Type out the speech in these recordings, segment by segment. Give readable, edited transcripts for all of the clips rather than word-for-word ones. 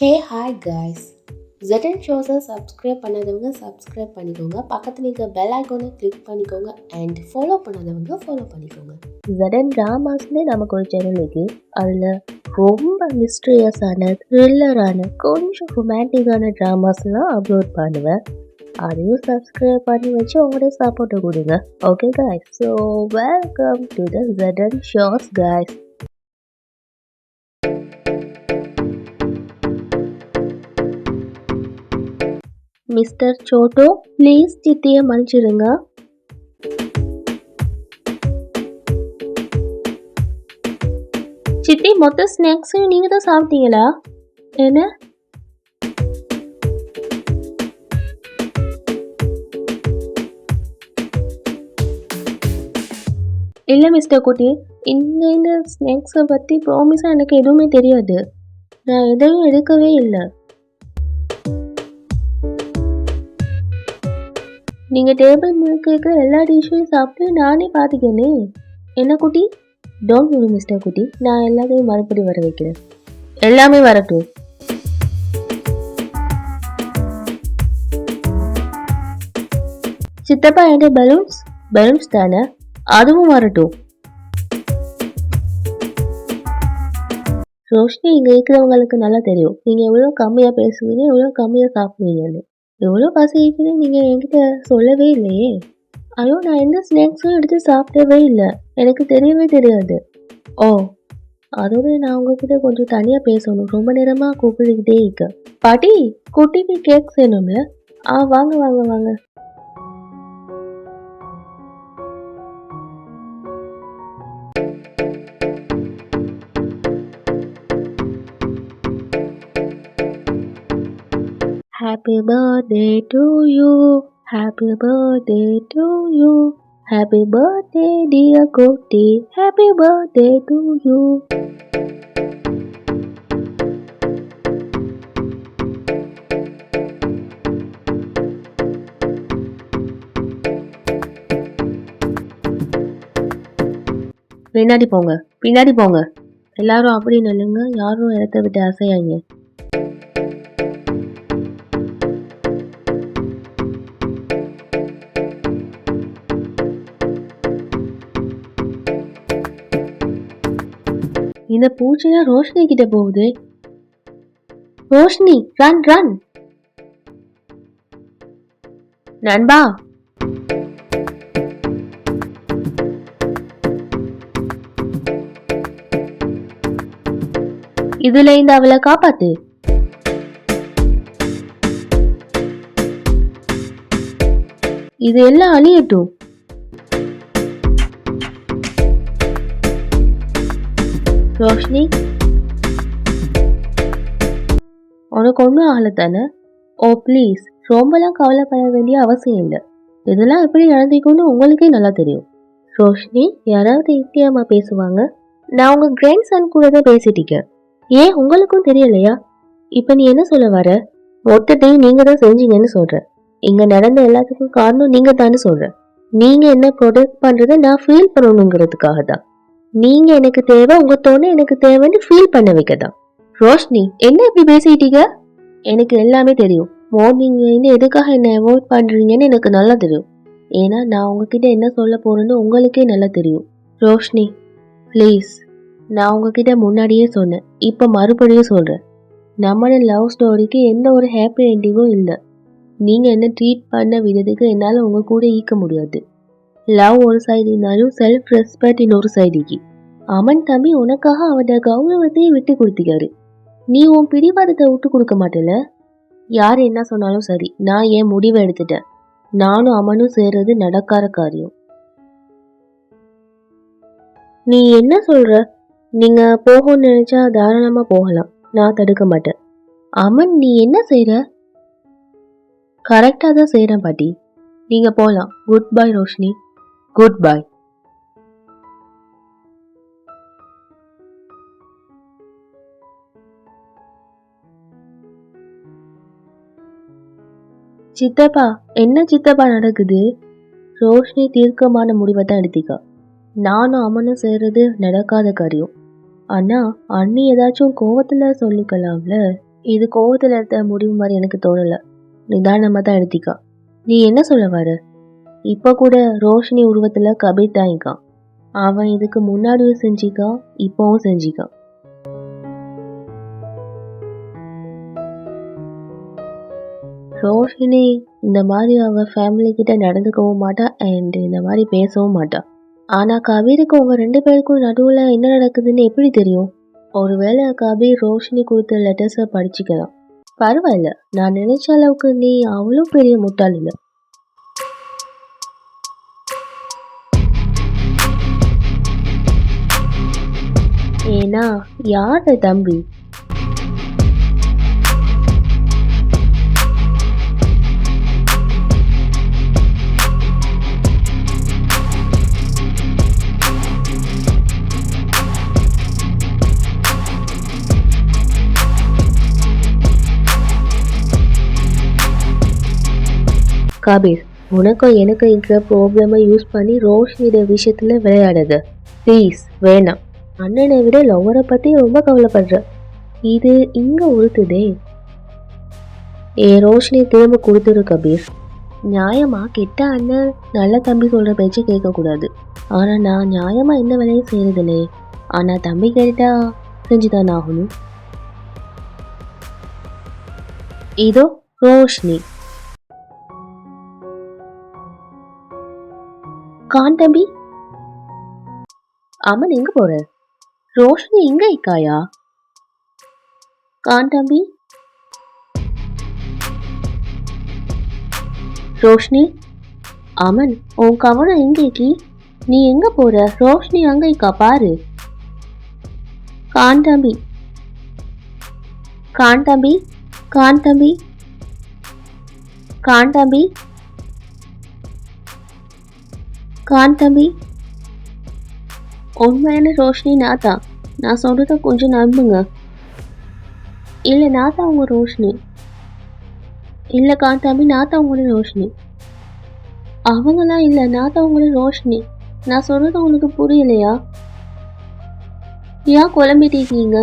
ஹே hi guys. ZN ஷோஸை subscribe பண்ணாதவங்க subscribe பண்ணிக்கோங்க. பக்கத்தில் இருக்க பெல் ஐக்கானை கிளிக் பண்ணிக்கோங்க அண்ட் ஃபாலோ பண்ணாதவங்க ஃபாலோ பண்ணிக்கோங்க. ZN ட்ராமாஸ்னே நமக்கு ஒரு சேனல் இருக்கு. அதில் ரொம்ப மிஸ்ட்ரியஸான த்ரில்லரான கொஞ்சம் ரொமான்டிக்கான ட்ராமாஸ்லாம் அப்லோட் பண்ணுவேன். அதையும் சப்ஸ்கிரைப் பண்ணி வச்சு உங்களுடைய சப்போர்ட்டை கொடுங்க. Okay guys, so welcome to the ZN shows guys. Mister Chhoto, please சித்தியை மன்னிச்சிடுங்க. சித்தி, மொத்த ஸ்நாக்ஸையும் நீங்கள் தான் சாப்பிட்டீங்களா? என்ன? இல்லை மிஸ்டர் குட்டி, இந்த ஸ்நாக்ஸை பற்றி ப்ராமிஸாக எனக்கு எதுவுமே தெரியாது. நான் எதையும் எடுக்கவே இல்லை. நீங்கள் டேபிள் முழுக்க எல்லா டிஷ்ஷையும் சாப்பிட்டு நானே பார்த்துக்கேனே. என்ன குட்டி? டோன்ட் வரி மிஸ்டர் குட்டி, நான் எல்லாத்தையும் மறுபடி வர வைக்கிறேன். எல்லாமே வரட்டும். சித்தப்பா, என்கிட்ட பலூன்ஸ் தானே, அதுவும் வரட்டும். ரோஷினி, இங்கே இருக்கிறவங்களுக்கு நல்லா தெரியும் நீங்கள் எவ்வளோ கம்மியாக பேசுவீங்க, எவ்வளோ கம்மியாக சாப்பிடுவீங்கன்னு. எவ்வளோ பசிக்குன்னு நீங்கள் என்கிட்ட சொல்லவே இல்லையே. ஐயோ, நான் எந்த ஸ்நாக்ஸும் எடுத்து சாப்பிடவே இல்லை, எனக்கு தெரியவே தெரியாது. ஓ, அதோட நான் உங்ககிட்ட கொஞ்சம் தனியாக பேசணும். ரொம்ப நேரமாக கூப்பிட்டுக்கிட்டே இருக்க. பாட்டி, குட்டிக்கு கேக் செய்யணும்ல? வாங்க வாங்க வாங்க. Happy birthday to you, happy birthday to you, happy birthday dear Koti, happy birthday to you. பின்னாடி போங்க. எல்லாரும் அப்படி நில்லுங்க, யாரும் இடத்த விட்டு அசையாங்க. இந்த பூச்சியா ரோஷினி கிட்ட போகுது. Roshini, run run. நண்பா, இதுல இந்த அவளை காப்பாத்து. இது எல்லாம் அழியட்டும். ரோஷினி, உனக்கு ஒன்றும் ஆகலை தானே? ஓ ப்ளீஸ், ரொம்பலாம் கவலைப்பட வேண்டிய அவசியம் இல்லை. இதெல்லாம் எப்படி நடந்துக்கும்னு உங்களுக்கே நல்லா தெரியும். ரோஷினி, யாராவது இத்தியமா பேசுவாங்க? நான் உங்கள் கிராண்ட் சன் கூட தான் பேசிட்டீங்க. ஏன் உங்களுக்கும் தெரியலையா? இப்போ நீ என்ன சொல்ல வர? மொத்தத்தையும் நீங்கள் தான் செஞ்சீங்கன்னு சொல்கிற. இங்கே நடந்த எல்லாத்துக்கும் காரணம் நீங்கள் தானே சொல்கிற. நீங்கள் என்ன ப்ரொடெக்ட் பண்ணுறதை நான் ஃபீல் பண்ணணுங்கிறதுக்காக தான். நீங்க எனக்கு தேவை, உங்க தோணை எனக்கு தேவைன்னு ஃபீல் பண்ண வைக்கதான். ரோஷினி, என்ன இப்படி பேசிட்டீங்க? எனக்கு எல்லாமே தெரியும். மார்னிங்லேருந்து எதுக்காக என்ன அவாய்ட் பண்றீங்கன்னு எனக்கு நல்லா தெரியும். ஏன்னா நான் உங்ககிட்ட என்ன சொல்ல போறேன்னு உங்களுக்கே நல்லா தெரியும். ரோஷினி ப்ளீஸ், நான் உங்ககிட்ட முன்னாடியே சொன்னேன், இப்போ மறுபடியும் சொல்றேன். நம்மளோட லவ் ஸ்டோரிக்கு எந்த ஒரு ஹாப்பி என்டிங்கும் இல்லை. நீங்க என்ன ட்ரீட் பண்ண விதத்துக்கு என்னால் உங்க கூட ஈக்க முடியாது. லவ் ஒரு சைடு இருந்தாலும் செல்ஃப் ரெஸ்பெக்ட் இன்னொரு சைடுக்கு. அமன் தம்பி உனக்காக அவட கௌரவத்தையே விட்டு கொடுத்துக்காரு. நீ உன் பிடிவாதத்தை விட்டு கொடுக்க மாட்டேல. யார் என்ன சொன்னாலும் சரி, நான் என் முடிவை எடுத்துட்டேன். நானும் அமனும் சேர்றது நடக்காத காரியம். நீ என்ன சொல்ற? நீங்க போகணும்னு நினைச்சா தாராளமா போகலாம், நான் தடுக்க மாட்டேன். அமன், நீ என்ன செய்யற? கரெக்டா தான் செய்யறேன் பாட்டி. நீங்க போகலாம். Good bye Roshini. Good bye. சித்தப்பா, என்ன சித்தப்பா நடக்குது? ரோஷினி தீர்க்கமான முடிவை தான் எடுத்திக்கா. நானும் அம்மனும் சேர்றது நடக்காத காரியம். ஆனா அண்ணி ஏதாச்சும் கோவத்துல சொல்லிக்கலாம்ல. இது கோவத்தில் எடுத்த முடிவு மாதிரி எனக்கு தோணலை. நிதானமாக தான் எடுத்திக்கா. நீ என்ன சொல்ல வர? இப்போ கூட ரோஷினி உருவத்தில் கபீர் தாங்கிக்கான். அவன் இதுக்கு முன்னாடியும் செஞ்சிக்கான், இப்போவும் செஞ்சிக்கான். ரோஷினி இந்த மாதிரி அவள் ஃபேமிலி கிட்ட நடந்துக்கவும் மாட்டா அண்ட் இந்த மாதிரி பேசவும் மாட்டா. ஆனால் கபீருக்கு உங்க 2 பேருக்கும் நடுவில் என்ன நடக்குதுன்னு எப்படி தெரியும்? ஒருவேளை கபீர் ரோஷினி கொடுத்த லெட்டர்ஸை படிச்சுக்கலாம். பரவாயில்ல, நான் நினைச்ச அளவுக்கு நீ அவ்வளோ பெரிய முட்டாள் இல்லை. ஏன்னா யார்ட தம்பி? கபீர், உனக்கும் எனக்கும் இருக்கிற ப்ராப்ளமை யூஸ் பண்ணி ரோஷினியோட விஷயத்துல விளையாடுது. ப்ளீஸ் வேணாம். அண்ணனை விட லவ்வரை பத்தி ரொம்ப கவலைப்படுற. இது இங்க உறுத்துதே. ரோஷினி திரும்ப கொடுத்துரு கபீர். நியாயமா கெட்ட அண்ணன் நல்ல தம்பி சொல்ற பேச்சு கேட்கக்கூடாது. ஆனா நான் நியாயமா என்ன வேலையும் செய்யறதில்லையே. ஆனா தம்பி கேட்டா செஞ்சுதான் ஆகணும். இதோ ரோஷினி. காண்டம்பி, அம்மன் எங்க போற? ரோஷினி எங்க இருக்காயா? காண்டம்பி, ரோஷினி, அம்மன் உன் கவனம் எங்க இருக்கி? நீ எங்க போற? ரோஷினி அங்க இருக்கா பாரு. காண்டம்பி, காண்டம்பி, காண்டம்பி, காண்டம்பி, காண்டம்பி. உண்மையான ரோஷினி நான் தான். நான் சொல்றத கொஞ்சம் நம்புங்க. இல்லை நான் தான் உங்க ரோஷினி. இல்லை காண்டம்பி, நான் தான் உங்களோட ரோஷினி. அவங்களாம் இல்லை, நான் தான் உங்களோட ரோஷினி. நான் சொல்றது உங்களுக்கு புரியலையா? ஏன் குழம்பிட்டு இருக்கீங்க?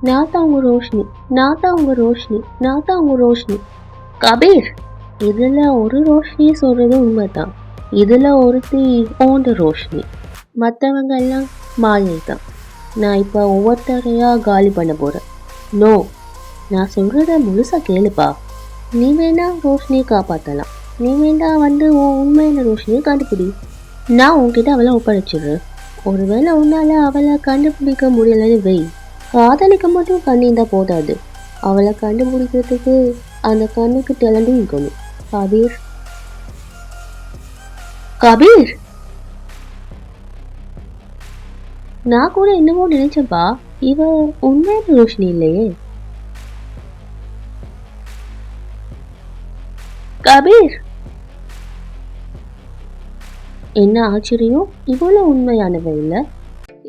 நான் தான் உங்க ரோஷினி, நான் தான் உங்க ரோஷினி, நான் தான் உங்க ரோஷினி. கபீர், இதுல ஒரு ரோஷினி சொல்றது உண்மைதான். இதுல ஒருத்தி ஓண்ட ரோஷினி, மற்றவங்க எல்லாம் மாயை தான். நான் இப்போ ஒவ்வொருத்தரையா காலி பண்ண போறேன். நோ, நான் சொல்றத முழுசா கேளுப்பா. நீ வேணா ரோஷினியை காப்பாற்றலாம். நீ வேணா வந்து உன் உண்மையான ரோஷினியை கண்டுபிடி. நான் உன்கிட்ட அவளை ஒப்படைச்சிடுறேன். ஒருவேளை உன்னால அவளை கண்டுபிடிக்க முடியலன்னு வை. காதலிக்க மட்டும் கண்ணிருந்தா போதாது. அவளை கண்டுபிடிக்கிறதுக்கு அந்த கண்ணுக்கு டேலண்டும் இருக்கணும். கபீர், கபீர், நான் கூட என்னவோ நினைச்சப்பா. இவ உண்மையான ரோஷினி இல்லையே. கபீர், என்ன ஆச்சரியம், இவ்வளவு உண்மையானவ இல்லை.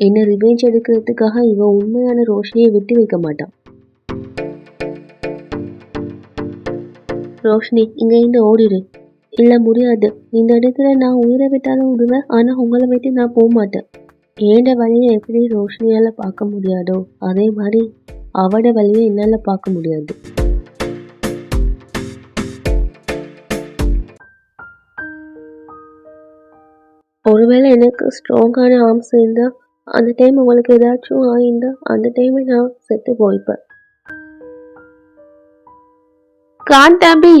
என்ன ரிவெஞ்ச் எடுக்கிறதுக்காக இவ உண்மையான ரோஷினியை விட்டு வைக்க மாட்டான். ரோஷினி, இங்க இருந்து ஓடிடு. இல்ல முடியாது. இந்த இடத்துல நான் உயிரை விட்டாலும் விடுவேன். ஆனா உங்களை விட்டு நான் போக மாட்டேன். ஏண்ட வழியை எப்படி ரோஷினியால பார்க்க முடியாதோ அதே மாதிரி அவட வழியை என்னால பார்க்க முடியாது. ஒருவேளை எனக்கு ஸ்ட்ராங்கான ஆர்ம்ஸ் இருந்தா அந்த டைம் உங்களுக்கு ஏதாச்சும் ஆயிருந்தா அந்த டைமே நான் செத்து போய்ப்பேன். காண்டாம்பி,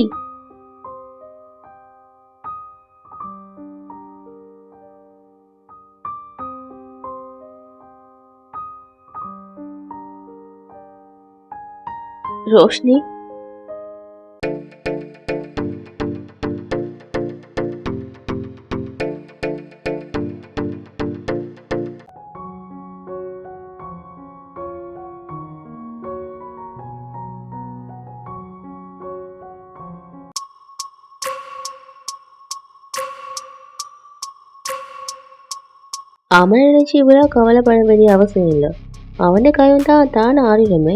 ரோஷினி, அவனை நினைச்சு இவ்வளோ கவலைப்பட வேண்டிய அவசியம் இல்லை. அவனை கையும் தான் தானே ஆறிடுமே.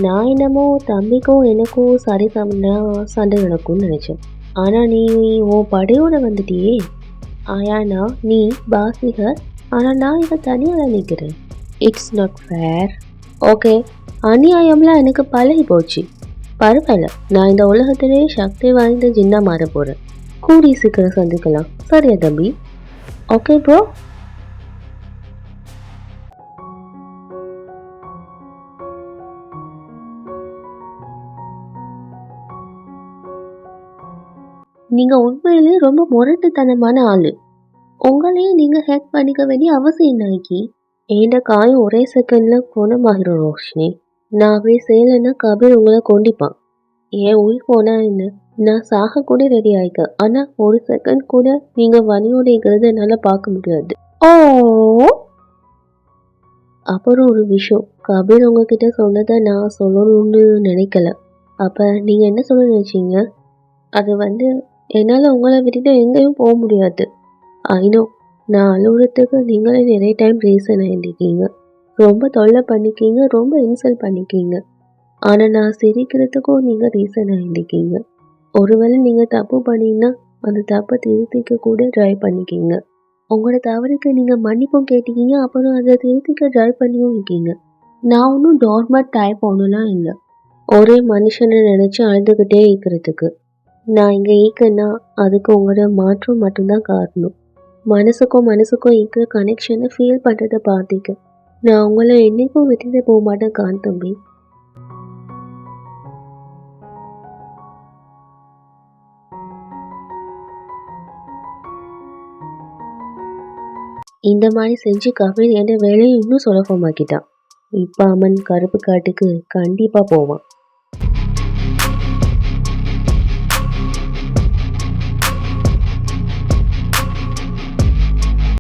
நான் என்னமோ தம்பிக்கும் எனக்கும் சரி சண்டை நடக்கும்னு நினைச்சேன். ஆனா நீ உன் படையோட வந்துட்டியே. ஆயானா நீ பாசிகர், ஆனா நான் இதை தனியாக நிற்கிறேன். It's not fair. ஓகே, அநியாயம்லாம் எனக்கு பழகி போச்சு. பரவாயில்ல, நான் இந்த உலகத்திலேயே சக்தி வாய்ந்த ஜின்னா மாற போறேன். கூடி சீக்கிரம் சந்திக்கலாம். சரியா தம்பி? Okay bro. நீங்க உண்மையிலேயே ரொம்ப முரட்டுத்தனமான ஆளு. உங்களையும் நீங்க ஹேக் பண்ணிக்க வேண்டிய அவசியம் நாய்க்கு. ஏண்ட காயம் ஒரே செகண்ட்ல குணமாகிரும் ரோஷினி. நான் அப்படி செய்யலைன்னா கபீர் உங்களை கொண்டிப்பான். என் உயிர் போனா என்ன, நான் சாக கூட ரெடி ஆயிக்க. ஆனா ஒரு செகண்ட் கூட நீங்க வலியோட இருக்கிறத என்னால பார்க்க முடியாது. ஓ, அப்புறம் ஒரு விஷயம், கபீர் உங்ககிட்ட சொன்னதை நான் சொல்லணும்னு நினைக்கல. அப்ப நீங்க என்ன சொல்ல நினைச்சீங்க? அது என்னால உங்களை விட்டுட்டு எங்கேயும் போக முடியாது. ஐநோ, நான் அலுவலகத்துக்கு நீங்களே நிறைய டைம் ரீசன் ஆகிருக்கீங்க. ரொம்ப தொல்லை பண்ணிக்கீங்க, ரொம்ப இன்சல்ட் பண்ணிக்கீங்க. ஆனால் நான் சிரிக்கிறதுக்கும் நீங்கள் ரீசன் ஆகிருக்கீங்க. ஒருவேளை நீங்கள் தப்பு பண்ணீங்கன்னா அந்த தப்பை திருத்திக்க கூட ட்ரை பண்ணிக்கீங்க. உங்களோட தவறுக்கு நீங்கள் மன்னிப்பும் கேட்டீங்க, அப்புறம் அதை திருத்திக்க ட்ரை பண்ணியும் இருக்கீங்க. நான் ஒன்றும் டார்மட் டைப் ஒன்றுலாம் இல்லை. ஒரே மனுஷனை நினச்சி அழுதுகிட்டே இருக்கிறதுக்கு. நான் இங்கே ஈக்கன்னா அதுக்கு உங்களோட மாற்றம் மட்டும்தான் காரணம். மனசுக்கும் இருக்கிற கனெக்ஷனை ஃபீல் பண்ணுறதை பார்த்திக்க. நான் உங்களை என்றைக்கும் விட்டுட்டு போக மாட்டேன் கான் தம்பி. இந்த மாதிரி செஞ்சு கபீர் என் வேலையை இன்னும் சுலபமாக்கிட்டான். இப்போ அவன் கருப்பு காட்டுக்கு கண்டிப்பாக போவான்.